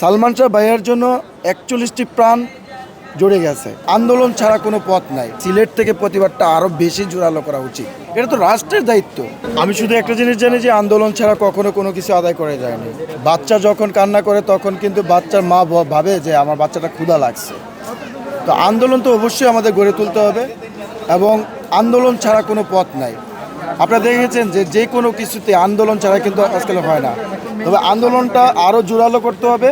সালমান শাহ ভাইয়ের জন্য 41টি প্রাণ জড়ে গেছে। আন্দোলন ছাড়া কোনো পথ নাই। সিলেট থেকে প্রতিবাদটা আরো বেশি জোরালো করা উচিত। এটা তো রাষ্ট্রের দায়িত্ব। আমি শুধু একটা জিনিস জানি যে আন্দোলন ছাড়া কখনো কোনো কিছু আদায় করা যায়নি। বাচ্চা যখন কান্না করে তখন কিন্তু বাচ্চার মা ভাবে যে আমার বাচ্চাটা ক্ষুধা লাগছে। তো আন্দোলন তো অবশ্যই আমাদের গড়ে তুলতে হবে এবং আন্দোলন ছাড়া কোনো পথ নাই। আপনারা দেখেছেন যে কোনো কিছুতে আন্দোলন ছাড়া কিন্তু আজকাল হয় না। তবে আন্দোলনটা আরও জোরালো করতে হবে।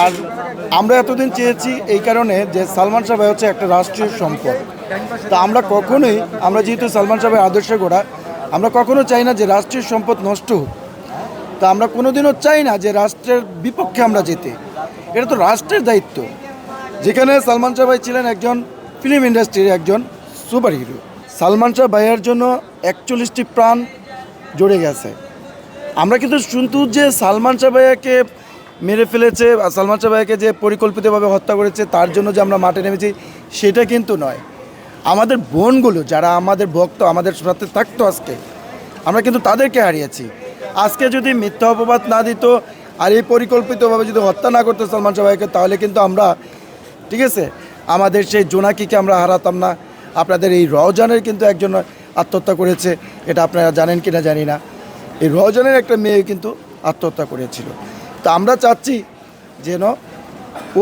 আর আমরা এতদিন চেয়েছি এই কারণে যে সালমান শাহ ভাই হচ্ছে একটা রাষ্ট্রীয় সম্পদ। তা আমরা যেহেতু সালমান শাহ ভাইয়ের আদর্শে গড়া, আমরা কখনো চাই না যে রাষ্ট্রীয় সম্পদ নষ্ট হোক। তা আমরা কোনোদিনও চাই না যে রাষ্ট্রের বিপক্ষে আমরা যেতে। এটা তো রাষ্ট্রের দায়িত্ব। যেখানে সালমান শাহ ভাই ছিলেন একজন ফিল্ম ইন্ডাস্ট্রির একজন সুপার হিরো। সালমান শাহ ভাইয়ের জন্য 41টি প্রাণ জড়ে গেছে। আমরা কিন্তু শুনতু যে সালমান শাহ ভাইয়াকে মেরে ফেলেছে, সালমান শাহ ভাইয়াকে যে পরিকল্পিতভাবে হত্যা করেছে তার জন্য যে আমরা মাঠে নেমেছি সেটা কিন্তু নয়। আমাদের বোনগুলো যারা আমাদের ভক্ত, আমাদের সাথে থাকতো আজকে, আমরা কিন্তু তাদেরকে হারিয়েছি। আজকে যদি মিথ্যা অপবাদ না দিত আর এই পরিকল্পিতভাবে যদি হত্যা না করতো সালমান শাহ ভাইকে, তাহলে কিন্তু আমরা ঠিক আছে আমাদের সেই জোনাকিকে আমরা হারাতাম না। আপনাদের এই রওজানের কিন্তু একজন আত্মহত্যা করেছে, এটা আপনারা জানেন কি না জানি না। এই রওজানের একটা মেয়ে কিন্তু আত্মহত্যা করেছিল। তা আমরা চাচ্ছি যেন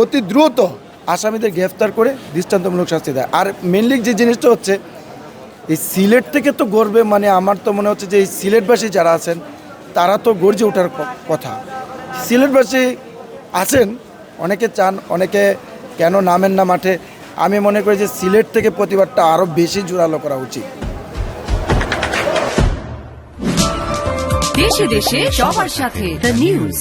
অতি দ্রুত আসামিদের গ্রেফতার করে দৃষ্টান্তমূলক শাস্তি দেয়। আর মেনলি যে জিনিসটা হচ্ছে এই সিলেট থেকে তো গর্বে, মানে আমার তো মনে হচ্ছে যে এই সিলেটবাসী যারা আছেন তারা তো গর্জে ওঠার কথা। সিলেটবাসী আছেন, অনেকে চান, অনেকে কেন নামেন না মাঠে। আমি মনে করি যে সিলেট থেকে প্রতিবাদটা আরও বেশি জোরালো করা উচিত। দেশে দেশে সবার সাথে দ্য নিউজ।